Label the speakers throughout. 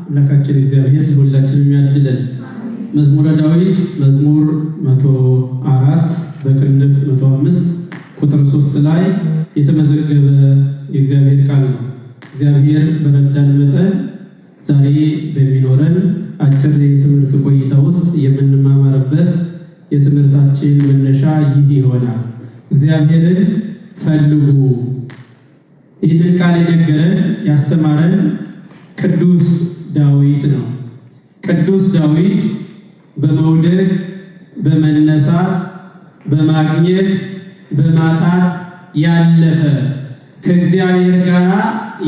Speaker 1: አምላካችን እግዚአብሔር ሁላችንም ያድለን። መዝሙረ ዳዊት መዝሙር 104 በቅንፍ 105 ቁጥር 3 ላይ የተመዘገበ የእግዚአብሔር ቃል ነው። እግዚአብሔር በረዳን መጠን ዛሬ በሚኖረን አጭር የትምህርት ቆይታ ውስጥ የምንማማርበት የትምህርታችን መነሻ ይህ ይሆናል። እግዚአብሔርን ፈልጉ። ይህንን ቃል የነገረን ያስተማረን ቅዱስ ዳዊት ነው። ቅዱስ ዳዊት በመውደቅ በመነሳት በማግኘት በማጣት ያለፈ ከእግዚአብሔር ጋር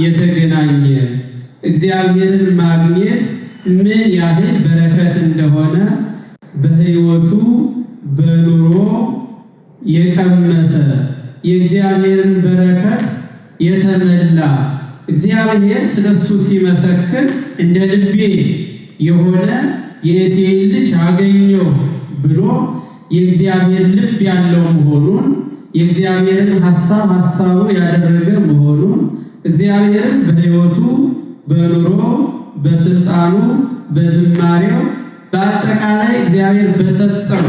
Speaker 1: የተገናኘ እግዚአብሔርን ማግኘት ምን ያህል በረከት እንደሆነ በሕይወቱ በኑሮ የቀመሰ የእግዚአብሔርን በረከት የተመላ እግዚአብሔር ስለሱ ሲመሰክር እንደ ልቤ የሆነ የእሴይን ልጅ አገኘሁ ብሎ የእግዚአብሔር ልብ ያለው መሆኑን የእግዚአብሔርን ሐሳቡ ያደረገ መሆኑን እግዚአብሔርን በሕይወቱ በኑሮ በስልጣኑ በዝማሬው በአጠቃላይ እግዚአብሔር በሰጠው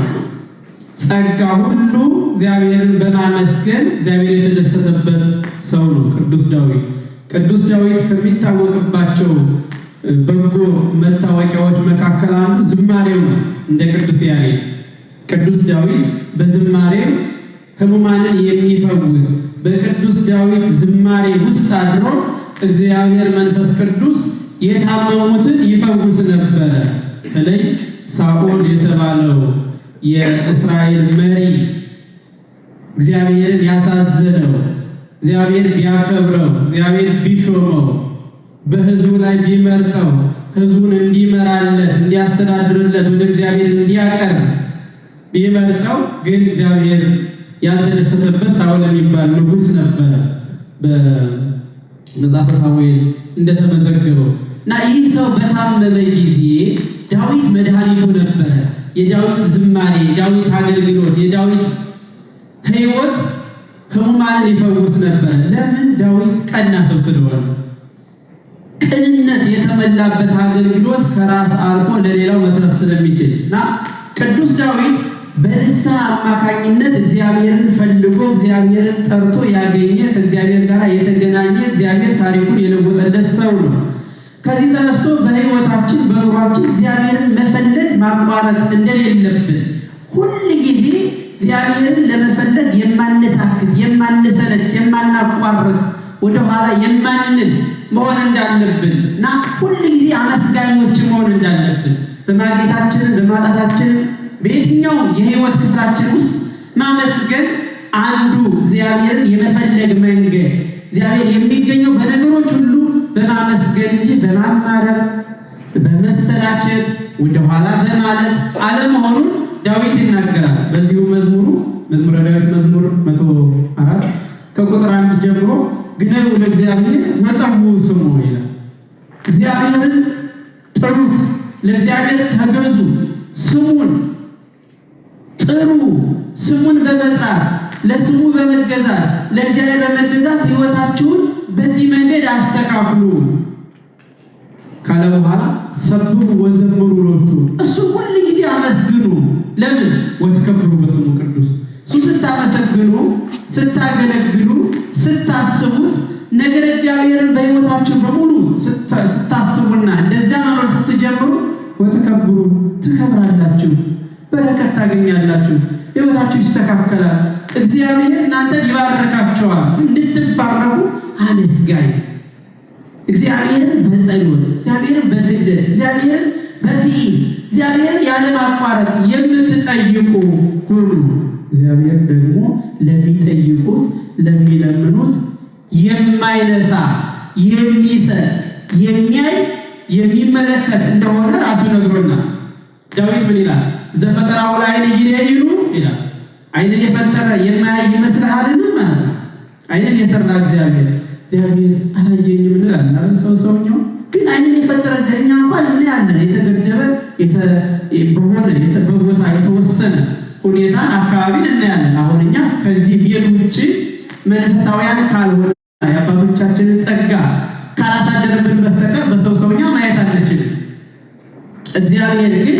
Speaker 1: ጸጋ ሁሉ እግዚአብሔርን በማመስገን እግዚአብሔር የተደሰተበት ሰው ነው ቅዱስ ዳዊት። ቅዱስ ዳዊት ከሚታወቅባቸው በጎ መታወቂያዎች መካከል አንዱ ዝማሬው ነው። እንደ ቅዱስ ያሬድ ቅዱስ ዳዊት በዝማሬው ሕሙማንን የሚፈውስ በቅዱስ ዳዊት ዝማሬ ውስጥ አድሮ እግዚአብሔር መንፈስ ቅዱስ የታመሙትን ይፈውስ ነበረ። በተለይ ሳኦል የተባለው የእስራኤል መሪ እግዚአብሔርን ያሳዘነው እግዚአብሔር ቢያከብረው እግዚአብሔር ቢሾመው በሕዝቡ ላይ ቢመርጠው ሕዝቡን እንዲመራለት እንዲያስተዳድርለት ወደ እግዚአብሔር እንዲያቀርብ ቢመርጠው ግን እግዚአብሔር ያልተደሰተበት ሳኦል የሚባል ንጉሥ ነበረ በመጽሐፈ ሳሙኤል እንደተመዘገበው እና ይህ ሰው በታመመ ጊዜ ዳዊት መድኃኒቱ ነበረ። የዳዊት ዝማሬ፣ የዳዊት አገልግሎት፣ የዳዊት ሕይወት ሕሙማንን ይፈውስ ነበር። ለምን? ዳዊት ቀና ሰው ስለሆነ። ቅንነት የተመላበት አገልግሎት ከራስ አልፎ ለሌላው መትረፍ ስለሚችል እና ቅዱስ ዳዊት በንስሐ አማካኝነት እግዚአብሔርን ፈልጎ እግዚአብሔርን ጠርቶ ያገኘ ከእግዚአብሔር ጋር የተገናኘ እግዚአብሔር ታሪኩን የለወጠለት ሰው ነው። ከዚህ ተነስቶ በሕይወታችን በኑሯችን እግዚአብሔርን መፈለግ ማቋረጥ እንደሌለብን ሁል ጊዜ እግዚአብሔርን ለመፈለግ የማንታክት የማንሰለች የማናቋርጥ ወደኋላ የማንል መሆን እንዳለብን እና ሁል ጊዜ አመስጋኞች መሆን እንዳለብን በማግኘታችንን በማጣታችንን በየትኛውም የሕይወት ክፍላችን ውስጥ ማመስገን አንዱ እግዚአብሔርን የመፈለግ መንገድ። እግዚአብሔር የሚገኘው በነገሮች ሁሉ በማመስገን እንጂ በማማረር በመሰላቸት ወደኋላ በማለት አለመሆኑን ዳዊት ይናገራል። በዚሁ መዝሙረ ዳዊት መዝሙር 104 ከቁጥር 1 ጀምሮ ግነዩ ለእግዚአብሔር ወጸውዑ ስሙ ይላል። እግዚአብሔርን ጥሩት፣ ለእግዚአብሔር ተገዙ፣ ስሙን ጥሩ። ስሙን በመጥራት ለስሙ በመገዛት ለእግዚአብሔር በመገዛት ሕይወታችሁን በዚህ መንገድ አስተካክሉ ካለ በኋላ ሰብሑ ወዘምሩ ሎቱ፣ እሱ ሁል ጊዜ አመስግኑ። ለምን? ወትከብሩ በስሙ ቅዱስ። እሱ ስታመሰግኑ፣ ስታገለግሉ፣ ስታስቡት ነገር እግዚአብሔርን በሕይወታችሁ በሙሉ ስታስቡና እንደዚያ መኖር ስትጀምሩ ወትከብሩ፣ ትከብራላችሁ፣ በረከት ታገኛላችሁ፣ ሕይወታችሁ ይስተካከላል። እግዚአብሔር እናንተ ይባርካቸዋል። እንድትባረኩ አመስጋኝ እግዚአብሔርን በጸሎት እግዚአብሔርን በስግደት እግዚአብሔርን በሲኢል እግዚአብሔርን ያለማቋረጥ የምትጠይቁ ሁሉ እግዚአብሔር ደግሞ ለሚጠይቁት ለሚለምኑት የማይነሳ የሚሰጥ የሚያይ የሚመለከት እንደሆነ ራሱ ነግሮናል። ዳዊት ምን ይላል? ዘፈጠራው ለዓይን ይለይሉ ይላል። ዓይንን የፈጠረ የማያይ ይመስልሃልን? ማለት ነው። ዓይንን የሰራ እግዚአብሔር አላየኝም እንላለን። ሰውኛው ግን ዓይንን የፈጠረ እኛ እንኳን እናያለን። የተገደበ በቦታ የተወሰነ ሁኔታ አካባቢን እናያለን። አሁን እኛ ከዚህ ቤት ውጭ መንፈሳውያን ካልሆነ የአባቶቻችንን ጸጋ ካላሳደረብን በስተቀር በሰውኛ ማየት አንችልም። እግዚአብሔር ግን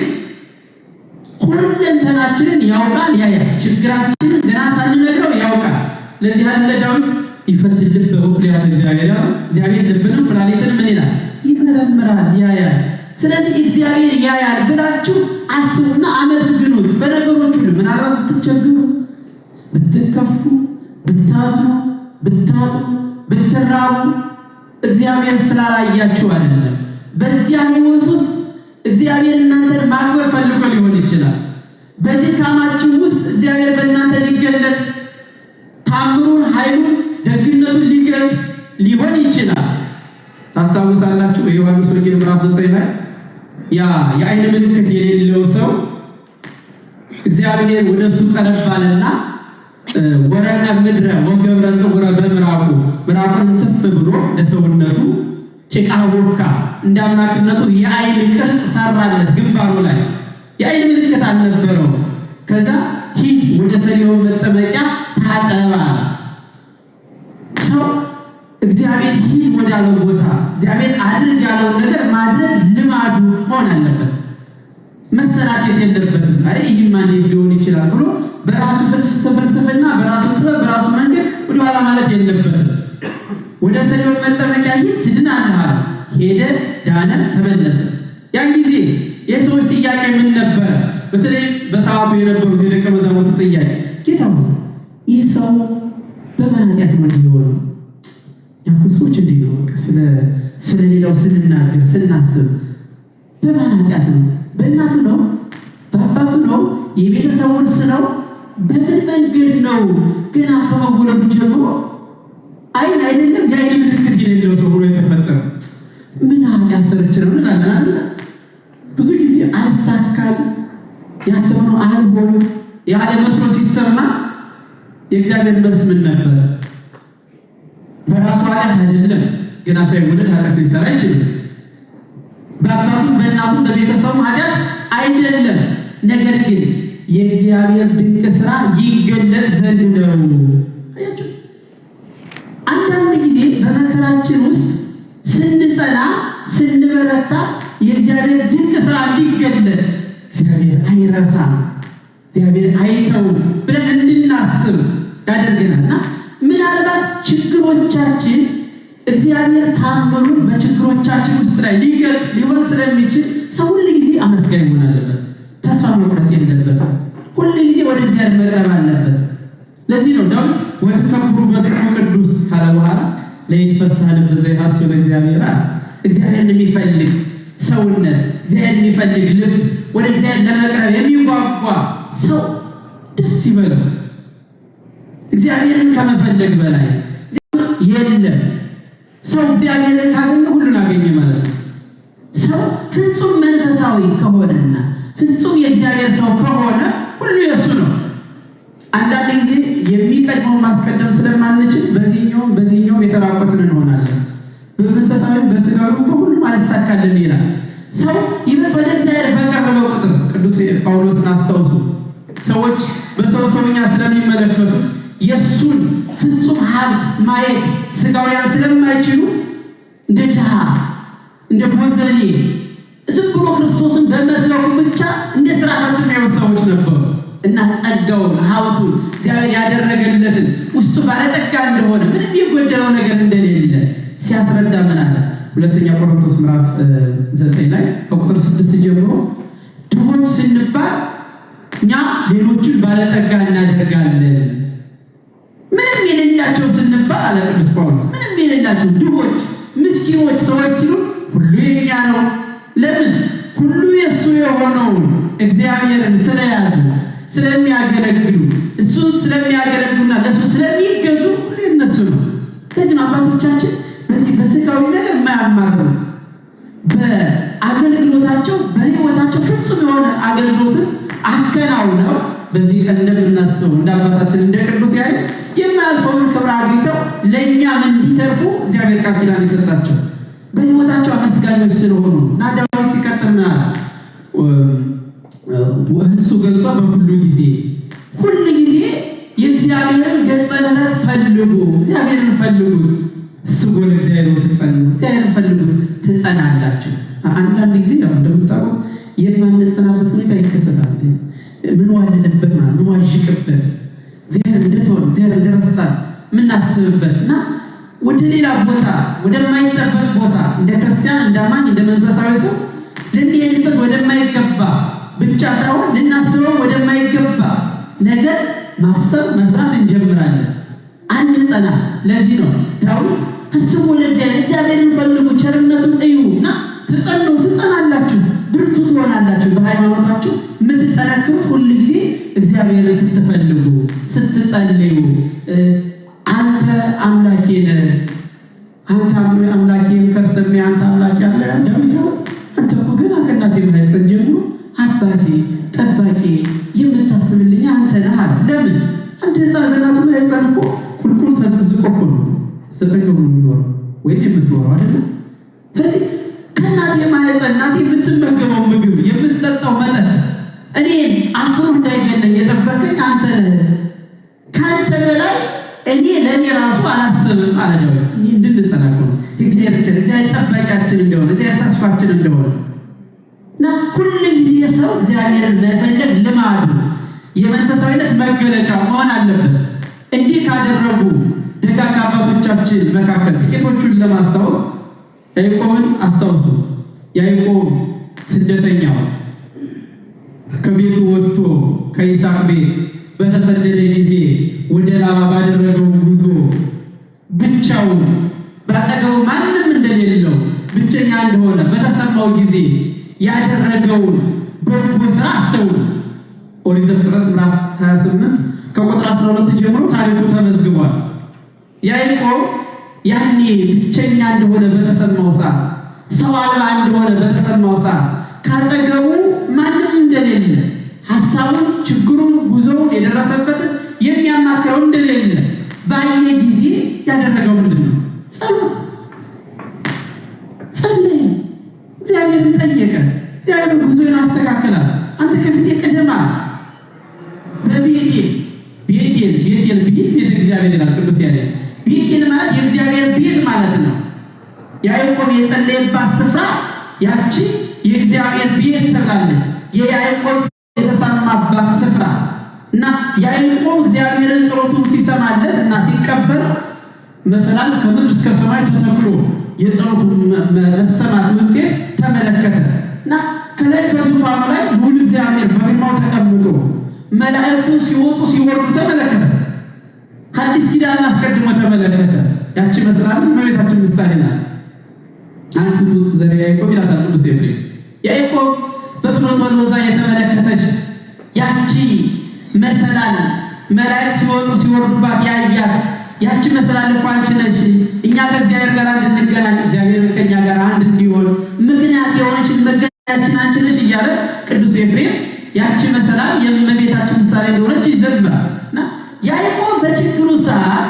Speaker 1: ሁለንተናችንን ያውቃል፣ ያያል። ችግራችንን ገና ሳንነግረው ያውቃል። ለዚህ ያለ ዳዊት ይፈትን ልብ በኩልያት እግዚአብሔር ልብንም ኩላሊትን ምን ይላል? ይመረምራል፣ ያያል። ስለዚህ እግዚአብሔር ያያል ብላችሁ አስቡና አመስግኑት። በነገሮች ሁሉ ምናልባት ብትቸገሩ፣ ብትከፉ፣ ብታዝኑ፣ ብታጡ፣ ብትራቡ እግዚአብሔር ስላላያችሁ አይደለም። በዚያ ህይወት ውስጥ እግዚአብሔር እናንተን ማክበር ፈልጎ ሊሆን ይችላል። በድካማችሁ ውስጥ እግዚአብሔር በእናንተ ሊገለጥ ታምሩን፣ ኃይሉን፣ ደግነቱን ሊገልጥ ሊሆን ይችላል። ታስታውሳላችሁ በዮሐንስ ወንጌል ምዕራፍ 9 ላይ ያ የዓይን ምልክት የሌለው ሰው እግዚአብሔር ወደሱ ቀረባልና ወረቀ ምድረ ወገብረ ጽውረ በምራቁ ምራቁን ትፍ ብሎ ለሰውነቱ ጭቃ ቦካ፣ እንደ አምላክነቱ የዓይን ቅርጽ ሰራለት ግንባሩ ላይ። የዓይን ምልክት አልነበረው። ከዛ ሂድ ወደ ሰሊሆም መጠመቂያ ታጠባ። ሰው እግዚአብሔር ሂድ ወዳለው ቦታ እግዚአብሔር አድርግ ያለውን ነገር ማድረግ ልማዱ መሆን አለበት። መሰላቸት የለበትም። አይ ይህማ እንዴት ሊሆን ይችላል ብሎ በራሱ ፍልስፍና፣ በራሱ ጥበብ፣ በራሱ መንገድ ወደኋላ ማለት የለበትም። ወደ ሰሊሆም መጠመቂያ ሂድ ትድናለህ። ሄደ፣ ዳነ፣ ተመለሰ። ያን ጊዜ የሰዎች ጥያቄ ምን ነበር? በተለይ በሰዓቱ የነበሩት የደቀ መዛሙርቱ ጥያቄ ጌታ ሆይ ይህ ሰው በማን ኃጢአት ነው የሚሆነው? ያንተ ሰዎች እንዴት ነው ስለሌላው ስንናገር ስናስብ በማን ኃጢአት ነው? በእናቱ ነው? በአባቱ ነው? የቤተሰቡ ውርስ ነው? በምን መንገድ ነው? ገና ከመወለዱ ጀምሮ አይን አይደለም የዓይን ምልክት የሌለው ሰው ሆኖ የተፈጠረው ምን ኃጢአት ሰርቼ ነው እንላለን። ብዙ ጊዜ አልሳካል፣ ያሰብነው አልሆነ ያለ መስሎ ሲሰማ የእግዚአብሔር መልስ ምን ነበር? በራሱ ኃጢአት አይደለም፣ ገና ሳይወለድ ኃጢአት ሊሰራ አይችልም። በአባቱም በእናቱም በቤተሰቡ ኃጢአት አይደለም። ነገር ግን የእግዚአብሔር ድንቅ ስራ ይገለጥ ዘንድ ነው። አያችሁ፣ አንዳንድ ጊዜ በመከራችን ውስጥ ስንጸና ስንበረታ የእግዚአብሔር ድንቅ ስራ እንዲገለጥ እግዚአብሔር አይረሳም፣ እግዚአብሔር አይተውም ብለን እንድናስብ ያደርገናልና ምናልባት ችግሮቻችን እግዚአብሔር ታምሩን በችግሮቻችን ውስጥ ላይ ሊሆን ስለሚችል ሰው ሁሉ ጊዜ አመስጋኝ መሆን አለበት። ተስፋ መቁረጥ የለበትም። ሁሉ ጊዜ ወደ እግዚአብሔር መቅረብ አለበት። ለዚህ ነው ዳዊት ወትከብሩ በስሙ ቅዱስ ካለ በኋላ ለይትፈስሐ ልብ ዘይሐስሱ ለእግዚአብሔር እግዚአብሔርን የሚፈልግ ሰውነት፣ እግዚአብሔርን የሚፈልግ ልብ፣ ወደ እግዚአብሔር ለመቅረብ የሚጓጓ ሰው ደስ ይበለው። እግዚአብሔርን ከመፈለግ በላይ የለም። ሰው እግዚአብሔርን ካገኘ ሁሉን አገኘ ማለት ነው። ሰው ፍጹም መንፈሳዊ ከሆነና ፍጹም የእግዚአብሔር ሰው ከሆነ ሁሉ የእሱ ነው። አንዳንድ ጊዜ የሚቀድመው ማስቀደም ስለማንችል በዚህኛውም የተራቆትን እንሆናለን። በመንፈሳዊም በስጋዊ በሁሉም አልሳካልን ይላል። ሰው ይበልጥ ወደ እግዚአብሔር በቀረበ ቁጥር ቅዱስ ጳውሎስን አስታውሱ። ሰዎች በሰውኛ ስለሚመለከቱት የእሱን ፍጹም ሀብት ማየት ስጋውያን ስለማይችሉ እንደ ድሃ እንደ ቦዘኔ ዝም ብሎ ክርስቶስን በመስለው ብቻ እንደ ስራ ፈት የሚያዩት ሰዎች ነበሩ እና ጸጋውን ሀብቱን እግዚአብሔር ያደረገለትን ውስጡ ባለጠጋ እንደሆነ ምንም የጎደለው ነገር እንደሌለ ሲያስረዳ ምን አለ? ሁለተኛ ቆሮንቶስ ምዕራፍ 9 ላይ ከቁጥር 6 ጀምሮ ድሆች ስንባል እኛ ሌሎችን ባለጠጋ እናደርጋለን። ምንም የሌላቸው ስንባል አለ ቅዱስ ጳውሎስ፣ ምንም የሌላቸው ድሆች፣ ምስኪኖች ሰዎች ሲሉ ሁሉ የኛ ነው። ለምን? ሁሉ የእሱ የሆነውን እግዚአብሔርን ስለያዙ ስለሚያገለግሉ እሱን ስለሚያገለግሉና ለእሱ ስለሚገዙ ሁሉ የነሱ ነው። ከዚህ አባቶቻችን በዚህ በስጋዊ ነገር የማያማሩት በአገልግሎታቸው በሕይወታቸው ፍጹም የሆነ አገልግሎትን አከናውነው በዚህ ቀን እንደምናስበው እንደ አባታችን እንደ ቅዱስ ያሬድ የማያልፈውን ክብር አግኝተው ለእኛም እንዲተርፉ እግዚአብሔር ቃል ኪዳን የሰጣቸው በሕይወታቸው አመስጋኞች ስለሆኑ እና ዳዊት ሲቀጥል ምን አለ? እሱ ገልጿ በሁሉ ጊዜ ሁሉ ጊዜ የእግዚአብሔርን ገጸ ምሕረት ፈልጉ፣ እግዚአብሔርን ፈልጉት። እሱ ጎል እግዚአብሔር ትጸኑ፣ እግዚአብሔርን ፈልጉት ትጸናላችሁ። አንዳንድ ጊዜ ነው እንደምታውቁት የማንጸናበት ሁኔታ ይከሰታል። ምን ዋለበት ማለት ምን ዋሽቅበት እግዚአብሔር እንደተወን እግዚአብሔር እንደረሳን ምናስብበትና ወደ ሌላ ቦታ ወደማይጠበቅ ቦታ እንደ ክርስቲያን እንደማኝ እንደ መንፈሳዊ ሰው ልንሄድበት ወደማይገባ ብቻ ሳይሆን ልናስበው ወደማይገባ ነገር ማሰብ መስራት እንጀምራለን። አንድ ጸና። ለዚህ ነው ዳዊት አስቡ ለእግዚአብሔርን ፈልጉ ቸርነቱን እዩና ትጸናላችሁ፣ ብርቱ ትሆናላችሁ። በሃይማኖታችሁ የምትጠነክሩት ሁሉ ጊዜ እግዚአብሔርን ስትፈልጉ ስትጸልዩ አንተ አምላኬ ነህ፣ አንተ አምላኬም ከርሰሜ አንተ አምላኬ አለ ዳዊት። አንተ እኮ ገና ከእናቴ ማህፀን ጀምሮ አባቴ ጠባቂ የምታስብልኝ አንተ ነህ አለ። ለምን አንድ ሕፃን በእናቱ ማህፀን እኮ ቁልቁል ተዘዝቆ እኮ ነው ስተከው የሚኖረው ወይም የምትኖረው አይደለም። ስለዚህ ከእናቴ ማህፀን እናቴ የምትመገበው ምግብ የምትጠጣው መጠጥ እኔ አፍሮ እንዳይገለኝ የጠበቀኝ አንተ ነህ። ከአንተ በላይ እኔ ለእኔ ራሱ አላስብም አለ ዳዊት። እኔ እንድንጸናቅ ነው እግዚአብሔር ጠባቂያችን እንደሆነ እግዚአብሔር ተስፋችን እንደሆነ እና ሁሉ ጊዜ ሰው እግዚአብሔርን መፈለግ ልማዱ የመንፈሳዊነት መገለጫ መሆን አለበት። እንዲህ ካደረጉ ደጋግ አባቶቻችን መካከል ጥቂቶቹን ለማስታወስ ያዕቆብን አስታውሱ። ያዕቆብ ስደተኛው ከቤቱ ወጥቶ ከይስሐቅ ቤት በተሰደደ ጊዜ ወደ ላባ ባደረገው ጉዞ ብቻውን ባጠገቡ ማንም እንደሌለው ብቸኛ እንደሆነ በተሰማው ጊዜ ያደረገውን በጎ ስራ አስተውሉ። ኦሪት ዘፍጥረት ምዕራፍ 28 ከቁጥር 12 ጀምሮ ታሪኩ ተመዝግቧል። ያዕቆብ ያኔ ብቸኛ እንደሆነ በተሰማው ሰዓት፣ ሰው አልባ እንደሆነ በተሰማው ሰዓት፣ ካጠገቡ ማንም እንደሌለ፣ ሐሳቡን፣ ችግሩን፣ ጉዞውን፣ የደረሰበትን የሚያማክረው እንደሌለ ባየ ጊዜ ያደረገው ምንድን ነው? ጸሎት ጸለየ። እግዚአብሔርን ጠየቀ። እግዚአብሔር ጉዞን አስተካከላል። አንተ ከፊቴ ቅደም አለ። በቤቴል ቤት እግዚአብሔር ይላል ቅዱስ ያሬድ። ቤቴል ማለት የእግዚአብሔር ቤት ማለት ነው። ያዕቆብ የጸለየባት ስፍራ ያቺ የእግዚአብሔር ቤት ተብላለች። የያዕቆብ የተሰማባት ስፍራ እና ያዕቆብ እግዚአብሔርን ጸሎቱን ሲሰማለት እና ሲቀበል መሰላል ከምድር እስከ ሰማይ ተተክሎ የጸሎቱ መሰማት ውጤት ተመለከተ እና ከላይ በዙፋኑ ላይ ልዑል እግዚአብሔር በግርማው ተቀምጦ መላእክቱ ሲወጡ ሲወርዱ ተመለከተ። ሐዲስ ኪዳን አስቀድሞ ተመለከተ። ያቺ መሰላል እመቤታችን ምሳሌ ናት። አንቱ ውስጥ ዘር ያዕቆብ ይላታል ቅዱስ ኤፍሬም። ያዕቆብ በፍኖተ ሎዛ የተመለከተች ያቺ መሰላል መላእክት ሲወጡ ሲወርዱባት ያያት ያቺ መሰላል እኮ አንቺ ነሽ። እኛ ከእግዚአብሔር ጋር እንድንገናኝ እግዚአብሔር ከእኛ ጋር አንድ እንዲሆን ምክንያት የሆነች መገናኛችን አንቺ ነሽ እያለ ቅዱስ ኤፍሬም ያቺ መሰላል የእመቤታችን ምሳሌ እንደሆነች ይዘምራል። እና ያዕቆብ በችግሩ ሰዓት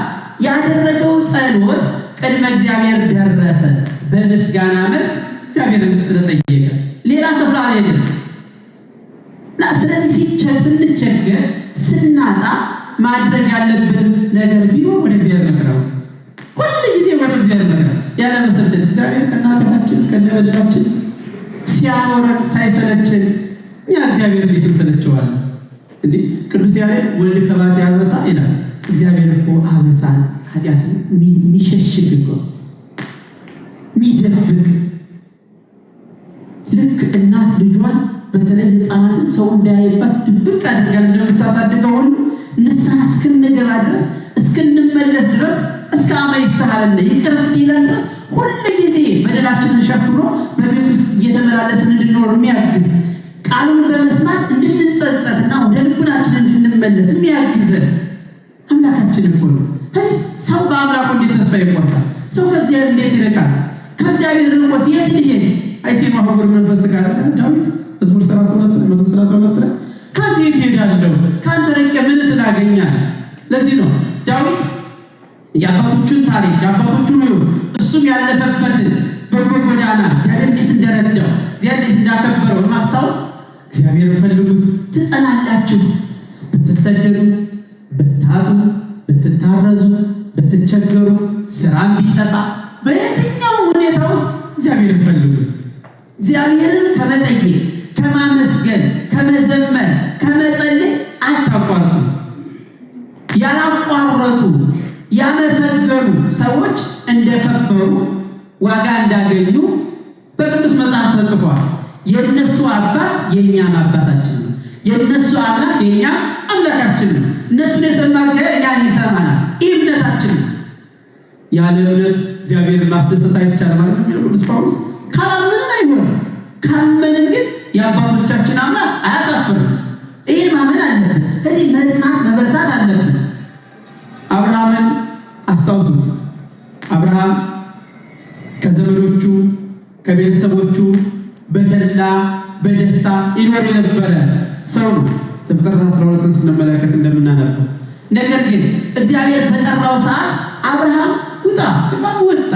Speaker 1: ያደረገው ጸሎት ቅድመ እግዚአብሔር ደረሰ። በምስጋና መልክ እግዚአብሔርን ስለጠየቀ ሌላ ስፍራ አልሄደም። እና ስለዚህ ስንቸገር ስናጣ ማድረግ ያለብን ነገር ቢኖር ወደ እግዚአብሔር መቅረብ፣ ሁሉ ጊዜ ወደ እግዚአብሔር መቅረብ ያለ መሰልቸት። እግዚአብሔር ከእናታችን ከነበደላችን ሲያኖረን ሳይሰለችን እኛ እግዚአብሔር እንዴት እንሰለቸዋለን? እንዲህ ቅዱስ ያሬድ ወልድ ከባት ያበሳ ይላል። እግዚአብሔር እኮ አበሳን ኃጢአትን የሚሸሽግ እኮ የሚደብቅ፣ ልክ እናት ልጇን በተለይ ሕፃናትን ሰው እንዳያይባት ድብቅ አድርጋ እንደምታሳድገው ሁሉ ንስሐ እስክንገባ ድረስ እስክንመለስ ድረስ እስከ አመ ይስሐለነ ይቅር እስኪለን ድረስ ሁሉ ጊዜ በደላችንን ሸፍኖ በቤት ውስጥ እየተመላለስን እንድንኖር የሚያግዝ ቃሉን በመስማት እንድንጸጸትና ወደ ልቡናችን እንድንመለስ የሚያግዘን አምላካችን እኮ ነው። ሰው በአምላኩ እንዴት ተስፋ ይቆርጣል? ሰው ከእግዚአብሔር እንዴት ይርቃል? ከእግዚአብሔር ርቆ ሲሄድ ልሄድ አይቴ ማህበር መንፈስ ጋር ዳዊት መዝሙር 132 ላይ ከአንተ የት እሄዳለሁ? ከአንተ ርቄ ምን ስላገኛል? ለዚህ ነው ዳዊት የአባቶቹን ታሪክ የአባቶቹን ሕይወት እሱም ያለፈበትን በጎ ጎዳና እግዚአብሔር እንዴት እንደረዳው እግዚአብሔር እንዴት እንዳከበረው ማስታወስ እግዚአብሔር ፈልጉት ትጸናላችሁ። ብትሰደዱ፣ ብታጡ፣ ብትታረዙ፣ ብትቸገሩ፣ ስራም ቢጠፋ በየትኛው ሁኔታ ውስጥ እግዚአብሔርን ፈልጉት። እግዚአብሔርን ከመጠየቅ ከማመስገን ከመዘመር ከመጸለይ አታቋርጡ። ያላቋረጡ ያመሰገኑ ሰዎች እንደከበሩ ዋጋ እንዳገኙ በቅዱስ መጽሐፍ ተጽፏል። የነሱ አባት የኛም አባታችን ነው። የነሱ አምላክ የኛም አምላካችን ነው። እነሱን የሰማ እግዚአብሔር እኛን ይሰማናል። ይህ እምነታችን ነው። ያለ እምነት እግዚአብሔርን ማስደሰት አይቻልም ማለት ነው ቅዱስ ጳውሎስ። ካላመንን አይሆንም። ካመንን ግን የአባቶቻችን አምላክ አያሳፍርም። ይህ ማመን አለብን። እዚህ መጽናት መበርታት አለብን። አብርሃምን አስታውሱት። አብርሃም ከዘመዶቹ ከቤተሰቦቹ በተድላ በደስታ ይኖር የነበረ ሰው ነው። ዘፍጥረት 12 ስንመለከት እንደምናነበው። ነገር ግን እግዚአብሔር በጠራው ሰዓት አብርሃም ውጣ ሲባል ወጣ።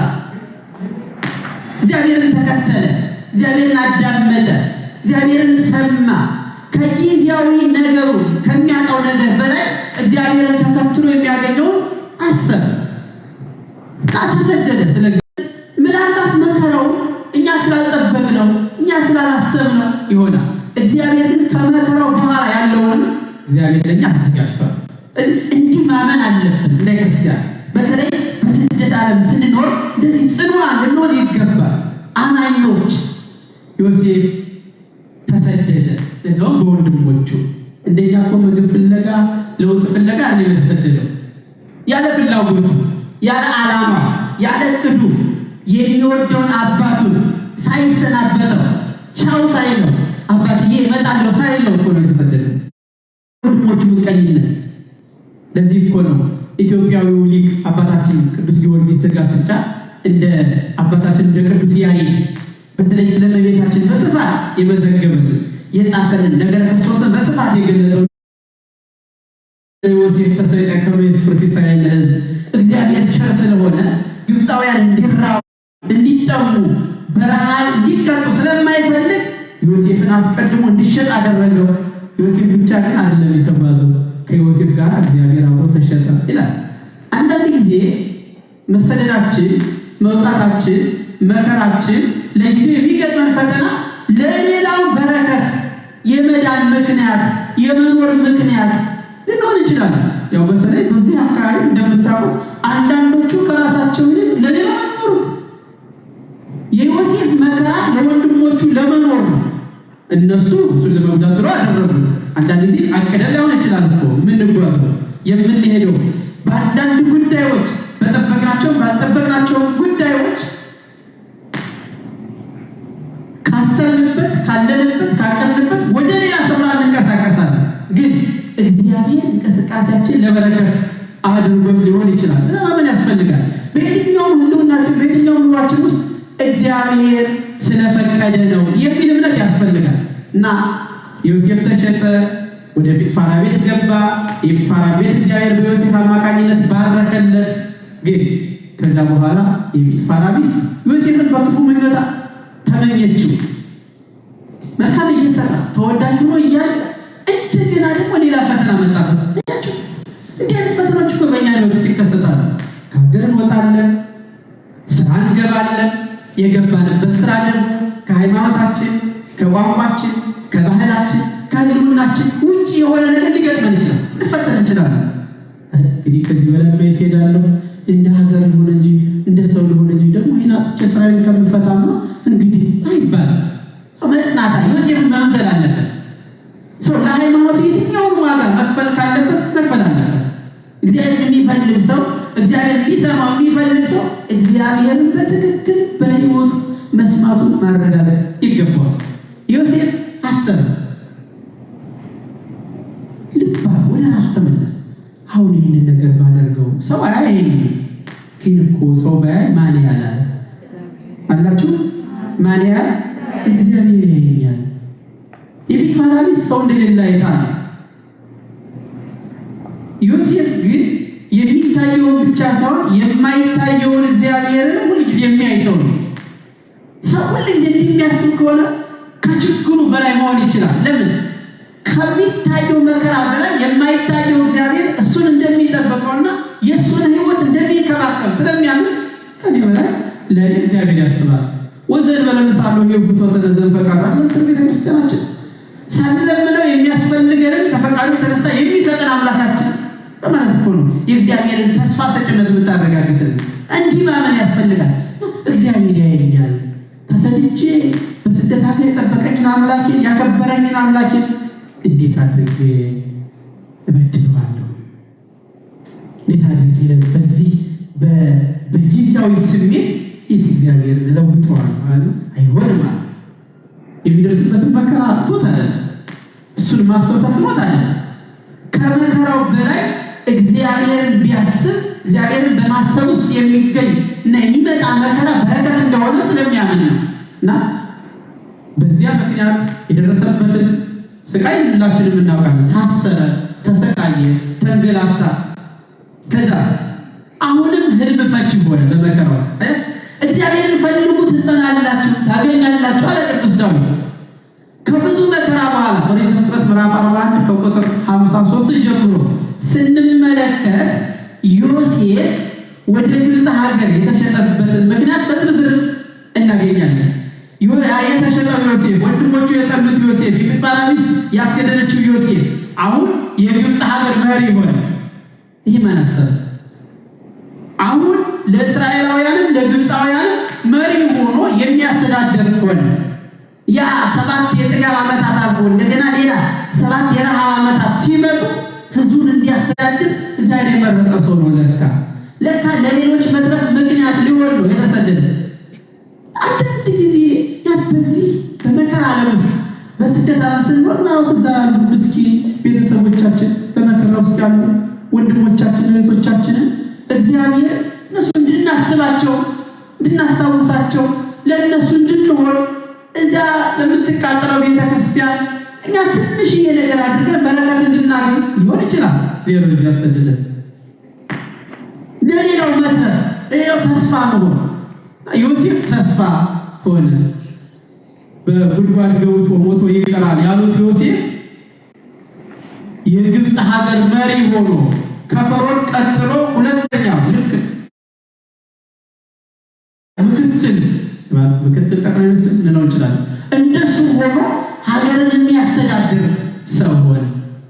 Speaker 1: እግዚአብሔርን ተከተለ፣ እግዚአብሔርን አዳመጠ፣ እግዚአብሔርን ሰማ። ከጊዜያዊ ነገሩ ከሚያጣው ነገር በላይ እግዚአብሔርን ተከትሎ የሚያገኘውን አሰበ። ተሰደደ። ስለዚህ ምናልባት መከራው እኛ ስላልጠበቅነው እኛ ስላላሰብነው ይሆናል። እግዚአብሔር ግን ከመከራው በኋላ ያለውን እግዚአብሔር ለኛ አዘጋጅቷል። እንዲህ ማመን አለብን። እንደ ክርስቲያን በተለይ በስደት ዓለም ስንኖር እንደዚህ ጽኑዓን ልንሆን ይገባል። አማኞች ዮሴፍ ተሰደደ፣ ለዛውም በወንድሞቹ። እንደኛ እኮ ምግብ ፍለጋ ለውጥ ፍለጋ አንዴ ተሰደደው ያለ ፍላጎቱ ያለ ዓላማ ያለ እቅዱ የሚወደውን አባቱን ሳይሰናበተው ቻው ሳይለው አባትዬ እመጣለሁ ሳይለው እኮ ነው የተሰደደው። ወንድሞቹ ምቀኝነት። ለዚህ እኮ ነው ኢትዮጵያዊው ሊቅ አባታችን ቅዱስ ጊዮርጊስ ዘጋስጫ እንደ አባታችን እንደ ቅዱስ ያሬድ በተለይ ስለ እመቤታችን በስፋት የመዘገበልን የጻፈልን ነገረ ክርስቶስን በስፋት የገለጠው ዮሴፍ ተሰቀ ከመይስ ፍርቲሳይ ለሕዝብ እግዚአብሔር ቸር ስለሆነ ግብፃውያን እንዲራቡ እንዲጠሙ በረሃብ እንዲቀጡ ስለማይፈልግ ዮሴፍን አስቀድሞ እንዲሸጥ አደረገው። ዮሴፍ ብቻ ግን አይደለም የተጓዘው፣ ከዮሴፍ ጋር እግዚአብሔር አብሮ ተሸጠ ይላል። አንዳንድ ጊዜ መሰደዳችን፣ መውጣታችን፣ መከራችን ለጊዜው የሚገጥመን ፈተና ለሌላው በረከት የመዳን ምክንያት የመኖር ምክንያት ልንሆን ይችላል። ያው በተለይ በዚህ አካባቢ እንደምታውቁ አንዳንዶቹ ከራሳቸው ይልቅ ለሌላው የሚኖሩት የዮሴፍ መከራ ለወንድሞቹ ለመኖር ነው። እነሱ እሱን ለመጉዳት ብለው አደረጉ። አንዳንድ ጊዜ አቀደል ሊሆን ይችላል እኮ የምንጓዘው የምንሄደው በአንዳንድ ጉዳዮች በጠበቅናቸው ባልጠበቅናቸው ጉዳዮች ካሰብንበት ካለንበት ካቀድንበት ወደ ሌላ ስፍራ እንንቀሳቀሳለን። ግን እግዚአብሔር እንቅስቃሴያችን ለበረከት አድርጎት ሊሆን ይችላል። ለማመን ያስፈልጋል። በየትኛውም ህልውናችን በየትኛውም ኑሯችን ውስጥ እግዚአብሔር ስለፈቀደ ነው የሚል እምነት ያስፈልጋል። እና ዮሴፍ ተሸጠ፣ ወደ ጲጥፋራ ቤት ገባ። የጲጥፋራ ቤት እግዚአብሔር በዮሴፍ አማካኝነት ባረከለት። ግን ከዛ በኋላ የጲጥፋራ ሚስት ዮሴፍን በክፉ ምኞታ ተመኘችው። መልካም እየሰራ ተወዳጅ ሆኖ እያለ እንደገና ደግሞ ሌላ ፈተና መጣበት። እንዲህ አይነት ፈተናዎች እኮ በእኛ ውስጥ ይከሰታሉ። ከሀገር እንወጣለን፣ ስራ እንገባለን። የገባንበት ስራ ደግሞ ከሃይማኖታችን፣ ከቋንቋችን፣ ከባህላችን፣ ከህልውናችን ውጭ የሆነ ነገር ሊገጥመን ይችላል። ልፈተን እንችላለን። እንግዲህ ከዚህ በላይ ቤት ሄዳለሁ እንደ ሀገር ልሆን እንጂ እንደ ሰው ልሆን እንጂ ደግሞ ይናጥቼ ስራዬን ከምፈታማ እንግዲህ አይባልም። መጽናታ ዮሴፍን መምሰል አለበት። ሰው ለሃይማኖቱ የትኛውን ዋጋ መክፈል ካለበት መክፈል አለበት። እግዚአብሔር የሚፈልግ ሰው እግዚአብሔር ሊሰማው የሚፈልግ ሰው እግዚአብሔርን በትክክል በሕይወቱ መስማቱን ማረጋገጥ ይገባዋል። ዮሴፍ አሰበ። ልባ ወደ ራሱ ተመለሰ። አሁን ይህንን ነገር ባደርገው ሰው አያይ፣ ግን እኮ ሰው ባያይ ማን ያላል አላችሁ? ማን ያል? እግዚአብሔር ያየኛል። የጲጥፋራ ሚስት ሰው እንደሌላ አይታል። ዮሴፍ ግን የሚታየውን ብቻ ሳይሆን የማይታየውን እግዚአብሔርን ሁልጊዜ የሚያይ ሰው ነው። ሰው ሁልጊዜ እንደሚያስብ ከሆነ ከችግሩ በላይ መሆን ይችላል። ለምን? ከሚታየው መከራ በላይ የማይታየው እግዚአብሔር እሱን እንደሚጠብቀውና የእሱን ሕይወት እንደሚከባከብ ስለሚያምን ከኔ በላይ ለእኔ እግዚአብሔር ያስባል። ወዘን በለምሳሉ የቡቶ ተነዘን ፈቃድ አለ ቤተ ክርስቲያናችን ሳንለምነው የሚያስፈልገንን ከፈቃዱ የተነሳ የሚሰጠን አምላካችን በማለት እኮ ነው የእግዚአብሔርን ተስፋ ሰጭነት የምታረጋግጥልን። እንዲህ ማመን ያስፈልጋል። እግዚአብሔር ያየኛል፣ ተሰድጄ በስደት ሀገር የጠበቀኝን አምላኬን ያከበረኝን አምላኬን እንዴት አድርጌ እበድለዋለሁ? እንዴት አድርጌ በዚህ በጊዜያዊ ስሜት ይህ እግዚአብሔር ለውጠዋል ማለት አይሆንም። የሚደርስበትን መከራ አጥቶታል። እሱን ማሰብ ተስኖታል። ከመከራው በላይ እግዚአብሔርን ቢያስብ እግዚአብሔርን በማሰብ ውስጥ የሚገኝ እና የሚመጣ መከራ በረከት እንደሆነ ስለሚያምን ነው። እና በዚያ ምክንያት የደረሰበትን ስቃይ ሁላችንም እናውቃለን። ታሰረ፣ ተሰቃየ፣ ተንገላታ። ከዛ አሁንም ህልም ፈቺ ሆነ በመከራው። እግዚአብሔርን ፈልጉ ትጸናላችሁ ታገኛላችሁ አለ ቅዱስ ዳዊት። ከብዙ መከራ በኋላ ኦሪት ዘፍጥረት ምዕራፍ 41 ከቁጥር 53 ጀምሮ ስንመለከት ዮሴፍ ወደ ግብፅ ሀገር የተሸጠበትን ምክንያት በዝርዝር እናገኛለን። የተሸጠው ዮሴፍ፣ ወንድሞቹ የጠሉት ዮሴፍ፣ የጲጥፋራ ሚስት ያስገደለችው ዮሴፍ አሁን የግብፅ ሀገር መሪ ሆነ። ይህ ማነሰብ አሁን ለእስራኤላውያንም ለግብፃውያንም መሪ ሆኖ የሚያስተዳድር ሆነ። ያ 7 የጥጋብ ዓመታት አልፎ እንደገና ሌላ 7 የረሃብ ዓመታት ሲመጡ ህዝቡን እንዲያስተዳድር እግዚአብሔር የመረጠው ሰው ነው። ለካ ለሌሎች መድረክ ምክንያት ሊሆን ነው የተሰደደ። አንዳንድ ጊዜ በዚህ በመከራ ዓለም ውስጥ በስደት ዓለም ስንኖር ነው እዛ ያሉ ምስኪን ቤተሰቦቻችን በመከራ ውስጥ ያሉ ወንድሞቻችን እህቶቻችንን እግዚአብሔር እነሱ እንድናስባቸው እንድናስታውሳቸው ለእነሱ እንድንሆን እዚያ ለምትቃጠለው ቤተክርስቲያን እኛ ትንሽዬ ነገር አድርገን በረከት እንድናገኝ ሊሆን ይችላል። ዜሮ እዚህ ያሰደደን ለሌላው መትረፍ ለሌላው ተስፋ መሆን። ዮሴፍ ተስፋ ሆነ። በጉድጓድ ገብቶ ሞቶ ይቀራል ያሉት ዮሴፍ የግብፅ ሀገር መሪ ሆኖ ከፈርዖን ቀጥሎ ሁለተኛው ልክ ምክትል ጠቅላይ ሚኒስትር ልንለው እንችላለን። እንደሱ ሆኖ ሀገርን የሚያስተዳድር ሰው ሆነ።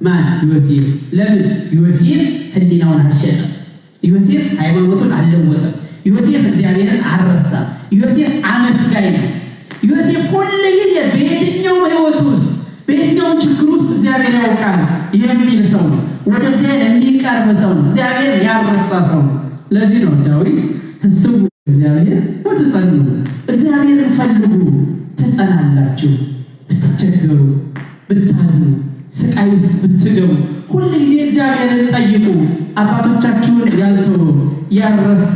Speaker 1: ማን? ዮሴፍ። ለምን? ዮሴፍ ህሊናውን አልሸጠም። ዮሴፍ ሃይማኖቱን አልለወጠም። ዮሴፍ እግዚአብሔርን አልረሳም። ዮሴፍ አመስጋኝ ነው። ዮሴፍ ሁልጊዜ በየትኛው ህይወት ውስጥ በየትኛው ችግር ውስጥ እግዚአብሔር ያውቃል የሚል ሰው ነው። ወደ እግዚአብሔር የሚቀርብ ሰው ነው። እግዚአብሔር ያልረሳ ሰው ነው። ለዚህ ነው ዳዊት ህስቡ እግዚአብሔር ወትጸኑ፣ እግዚአብሔርን ፈልጉ ትጸናላችሁ። ብትቸገሩ፣ ብታዝኑ፣ ስቃይ ውስጥ ብትገቡ ሁልጊዜ እግዚአብሔርን ጠይቁ። አባቶቻችሁን ያልተወ ያልረሳ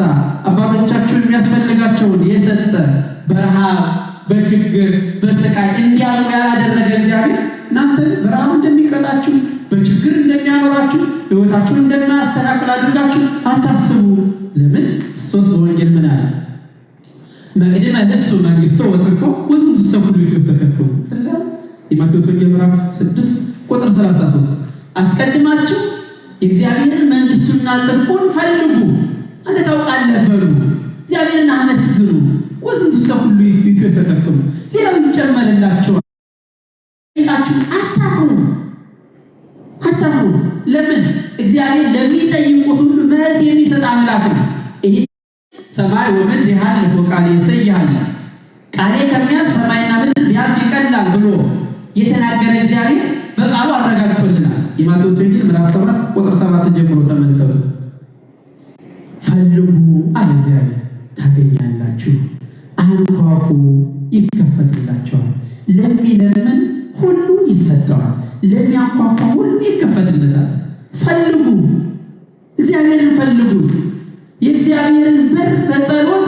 Speaker 1: አባቶቻችሁን የሚያስፈልጋቸውን የሰጠ በረሃብ በችግር በስቃይ እንዲያሉ ያላደረገ እግዚአብሔር እናንተን በረሃብ እንደሚቀጣችሁ በችግር እንደሚያኖራችሁ ህይወታችሁን እንደማያስተካክል አድርጋችሁ አታስቡ። ለምን? ክርስቶስ በወንጌል ምን አለ? መቅድመ ለእሱ መንግሥቶ ወጽድቆ ወዝንቱ ሁሉ ይትወሰከክሙ። የማቴዎስ ወንጌል ምዕራፍ 6 ቁጥር 33 አስቀድማችሁ የእግዚአብሔርን መንግሥቱና ጽድቁን ፈልጉ፣ አንተ ታውቃለህ በሉ፣ እግዚአብሔርን አመስግኑ፣ ወዝንቱ ሁሉ ይትወሰከክሙ፣ ሌላው ይጨመርላችኋል። አታፍሩ። ለምን? እግዚአብሔር ለሚጠይቁት ሁሉ መልስ የሚሰጥ አምላክ ነው። ይሄ ሰማይ ወምድር ያህል ቃሌ ይሰያል፣ ቃሌ ከሚያልፍ ሰማይና ምድር ቢያልፍ ይቀላል ብሎ የተናገረ እግዚአብሔር በቃሉ አረጋግጦልናል። የማቴዎስ ወንጌል ምዕራፍ 7 ቁጥር 7 ጀምሮ ተመልከቱ። ፈልጉ አለ እግዚአብሔር ታገኛላችሁ፣ አንኳኩ ይከፈትላችኋል፣ ለሚለምን ሁሉ ይሰጠዋል፣ ለሚያንኳኳ ሁሉ ይከፈትለታል። ፈልጉ፣ እግዚአብሔርን ፈልጉ። የእግዚአብሔርን በር በጸሎት